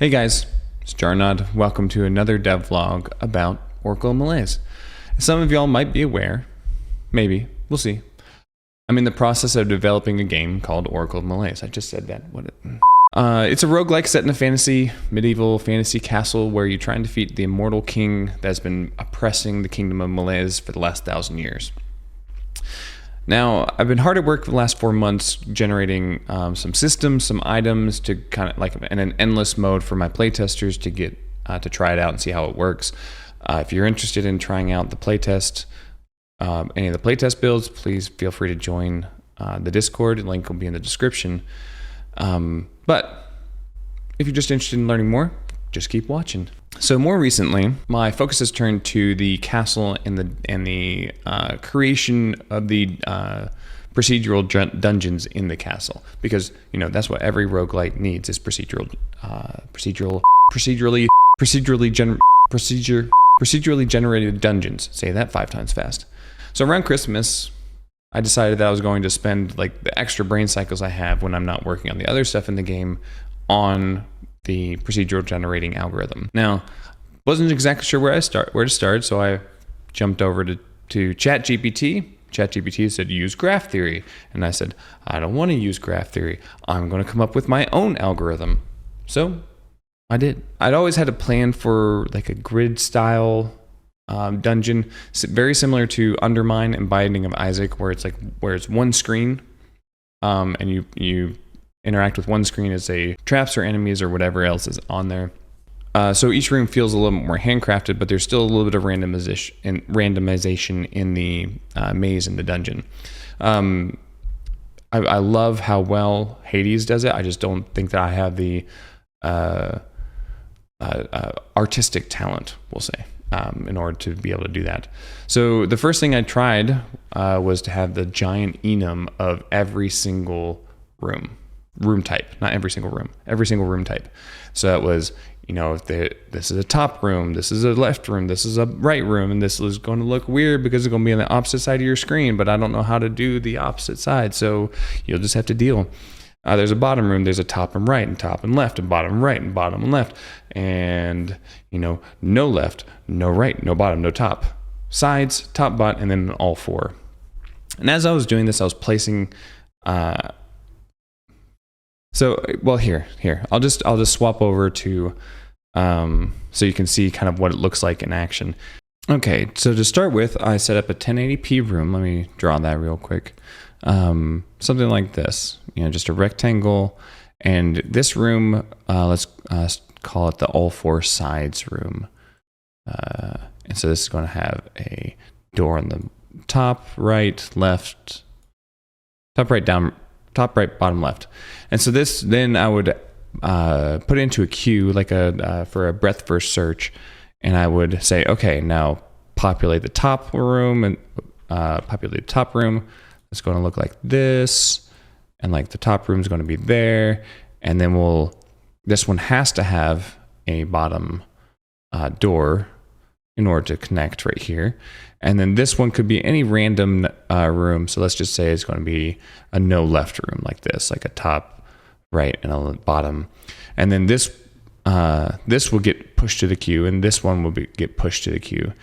Hey guys, it's Jarnod. Welcome to another dev vlog about Oracle Malaise. Some of y'all might be aware, maybe, we'll see. I'm in the process of developing a game called Oracle Malaise. I just said that. It's a roguelike set in a medieval fantasy castle where you try and defeat the immortal king that's been oppressing the kingdom of Malaise for the last 1,000 years. Now, I've been hard at work for the last 4 months generating some systems, some items to kind of like in an endless mode for my playtesters to get to try it out and see how it works. If you're interested in trying out the playtest, any of the playtest builds, please feel free to join the Discord. The link will be in the description. But if you're just interested in learning more, just keep watching. So more recently, my focus has turned to the castle and the creation of the procedural dungeons in the castle, because that's what every roguelike needs is procedurally generated dungeons. Say that 5 times fast. So around Christmas, I decided that I was going to spend like the extra brain cycles I have when I'm not working on the other stuff in the game on the procedural generating algorithm. Now, wasn't exactly sure where to start, so I jumped over to ChatGPT. ChatGPT said use graph theory, and I said I don't want to use graph theory. I'm going to come up with my own algorithm. So I did. I'd always had a plan for like a grid style dungeon, very similar to Undermine and Binding of Isaac, where it's one screen, and you interact with one screen as traps or enemies or whatever else is on there. So each room feels a little more handcrafted, but there's still a little bit of randomization in the maze in the dungeon. I love how well Hades does it. I just don't think that I have the artistic talent, we'll say, in order to be able to do that. So the first thing I tried was to have the giant enum of every single room type, not every single room type. So that was, this is a top room, this is a left room, this is a right room, and this is going to look weird because it's going to be on the opposite side of your screen, but I don't know how to do the opposite side, so you'll just have to deal. There's a bottom room, there's a top and right, and top and left, and bottom right, and bottom and left, and no left, no right, no bottom, no top, sides, top, bottom, and then all 4. And as I was doing this, I was placing here. I'll just swap over to so you can see kind of what it looks like in action. Okay, so to start with, I set up a 1080p room. Let me draw that real quick. Something like this, just a rectangle. And this room, let's call it the all 4 sides room. And so this is going to have a door on the top, right, left, top, right, down, top, right, bottom, left. And so this, then I would put it into a queue, like for a breadth first search, and I would say, okay, now populate the top room, and populate the top room. It's going to look like this, and like the top room is going to be there, and then this one has to have a bottom door in order to connect right here. And then this one could be any random room. So let's just say it's going to be a no left room like this, like a top, right, and a bottom. And then this will get pushed to the queue, and this one will get pushed to the queue.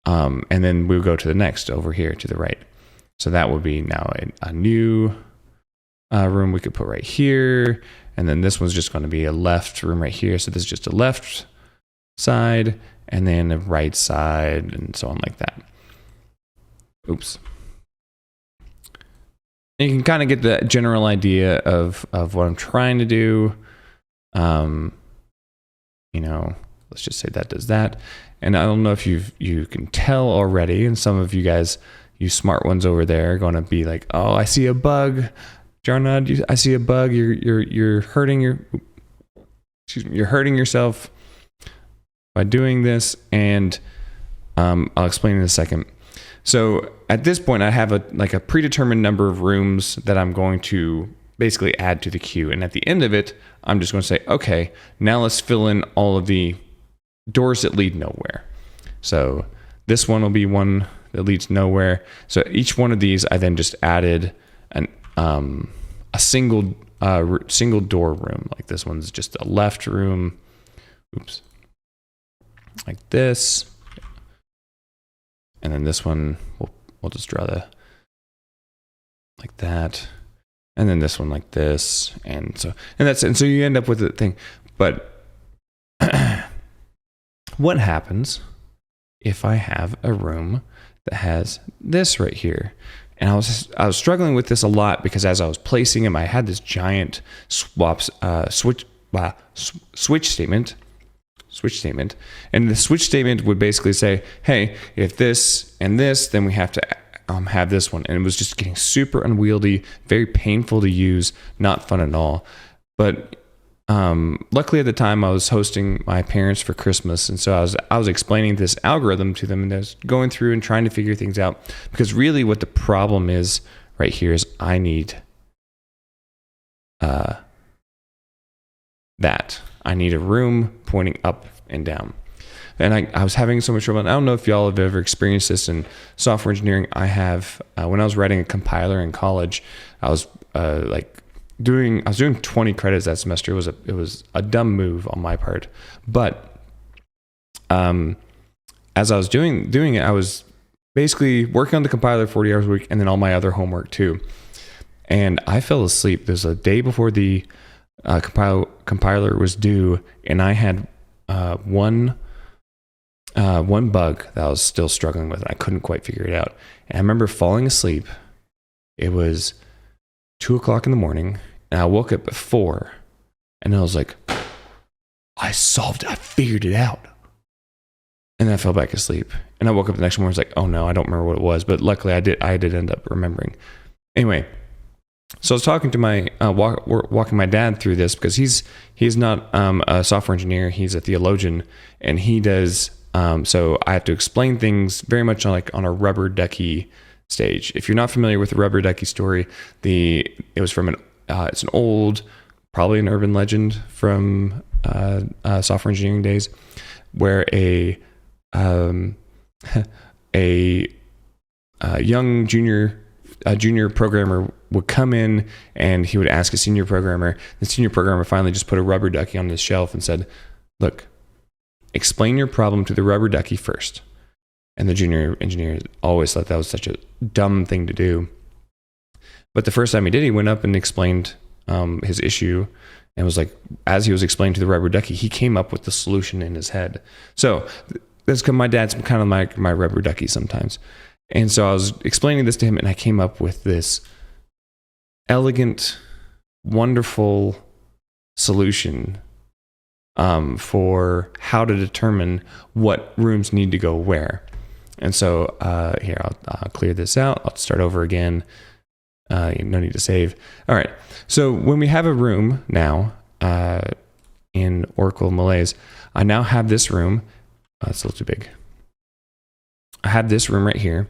And then we'll go to the next over here to the right. So that would be now a new room we could put right here. And then this one's just going to be a left room right here. So this is just a left side, and then a right side, and so on like that. Oops. And you can kind of get the general idea of what I'm trying to do. Let's just say that does that. And I don't know if you can tell already, and some of you guys, you smart ones over there, are going to be like, "Oh, I see a bug, Jarnod. I see a bug. You're hurting you're hurting yourself by doing this," and I'll explain in a second. So at this point, I have a predetermined number of rooms that I'm going to basically add to the queue, and at the end of it, I'm just going to say, okay, now let's fill in all of the doors that lead nowhere. So this one will be one that leads nowhere. So each one of these, I then just added a single single door room. Like this one's just a left room. Oops. Like this. And then this one, we'll just draw like that. And then this one like this. And so you end up with the thing. But what happens if I have a room that has this right here? And I was struggling with this a lot because as I was placing them, I had this giant switch statement. And the switch statement would basically say, hey, if this and this, then we have to have this one. And it was just getting super unwieldy, very painful to use, not fun at all. But luckily at the time I was hosting my parents for Christmas. And so I was explaining this algorithm to them, and I was going through and trying to figure things out, because really what the problem is right here is I need that. I need a room pointing up and down. And I was having so much trouble. And I don't know if y'all have ever experienced this in software engineering. I have, when I was writing a compiler in college, I was doing 20 credits that semester. It was a dumb move on my part. But as I was doing it, I was basically working on the compiler 40 hours a week and then all my other homework too. And I fell asleep. There's a day before the compiler was due, and I had one bug that I was still struggling with, and I couldn't quite figure it out. And I remember falling asleep. It was 2:00 in the morning, and I woke up at 4, and I was like, I solved it. I figured it out. And then I fell back asleep, and I woke up the next morning. I was like, oh no, I don't remember what it was, but luckily I did end up remembering. Anyway, so I was talking to my walking my dad through this, because he's not a software engineer. He's a theologian, and he does. So I have to explain things very much on a rubber ducky stage. If you're not familiar with the rubber ducky story, it was from it's an old, probably an urban legend from software engineering days, where a young junior programmer would come in, and he would ask a senior programmer. The senior programmer finally just put a rubber ducky on his shelf and said, look, explain your problem to the rubber ducky first. And the junior engineer always thought that was such a dumb thing to do. But the first time he did, he went up and explained his issue, and was like, as he was explaining to the rubber ducky, he came up with the solution in his head. So that's because my dad's kind of my rubber ducky sometimes. And so I was explaining this to him, and I came up with this elegant, wonderful solution for how to determine what rooms need to go where. And so here, I'll clear this out. I'll start over again. No need to save. All right. So when we have a room now in Oracle Malaise, I now have this room. It's a little too big. I have this room right here.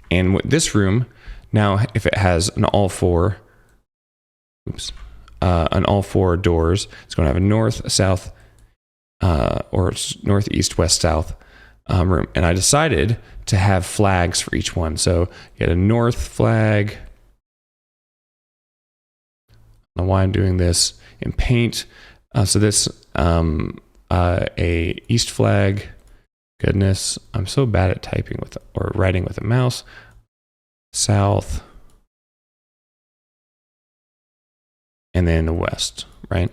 And with this room, now if it has an all four doors, it's going to have a north, south, or north, east, west, south room. And I decided to have flags for each one. So you get a north flag. I don't know why I'm doing this in Paint. So this a east flag. Goodness, I'm so bad at typing or writing with a mouse. South. And then the west, right?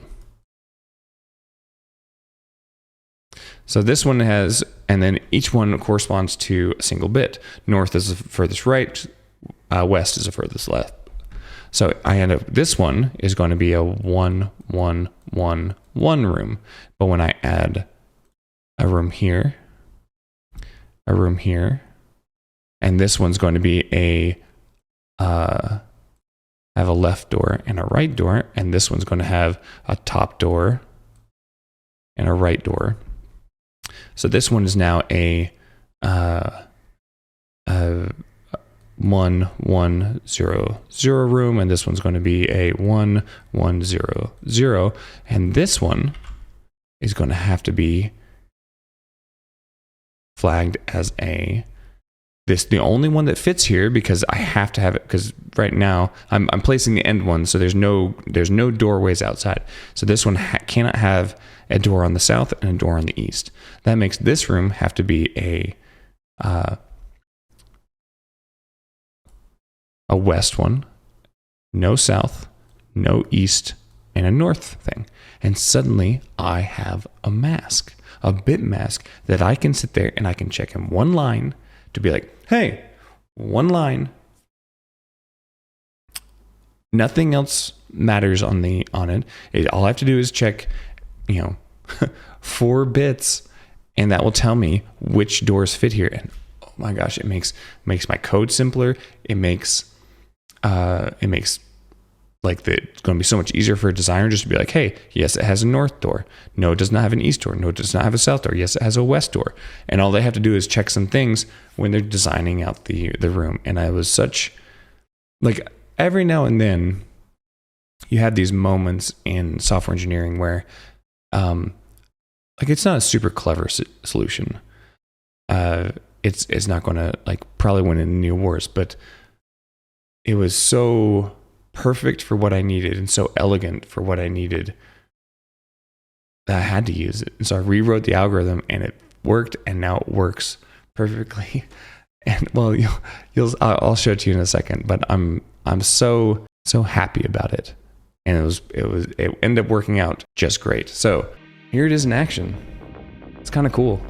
So this one has, and then each one corresponds to a single bit. North is the furthest right, west is the furthest left. So I end up, this one is going to be a 1, 1, 1, 1 room. But when I add a room here, and this one's going to be have a left door and a right door, and this one's going to have a top door and a right door. So this one is now a 1, 1, 0, 0 room, and this one's going to be a 1, 1, 0, 0, and this one is going to have to be flagged as a the only one that fits here, because I have to have it, because right now I'm placing the end one, so there's no doorways outside. So this one cannot have a door on the south and a door on the east. That makes this room have to be a west one, no south, no east, and a north thing. And suddenly I have a mask, a bit mask that I can sit there and I can check in one line to be like, hey, one line. Nothing else matters on it. All I have to do is check, 4 bits, and that will tell me which doors fit here. And oh my gosh, it makes my code simpler. It makes like it's going to be so much easier for a designer just to be like, hey, yes, it has a north door. No, it does not have an east door. No, it does not have a south door. Yes, it has a west door. And all they have to do is check some things when they're designing out the room. And I was such, like, every now and then you have these moments in software engineering where, like, it's not a super clever solution. It's not going to, like, probably win any awards, but it was so perfect for what I needed and so elegant for what I needed that I had to use it. And so I rewrote the algorithm and it worked, and now it works perfectly. And well, I'll show it to you in a second, but I'm so happy about it. And it ended up working out just great. So here it is in action. It's kind of cool.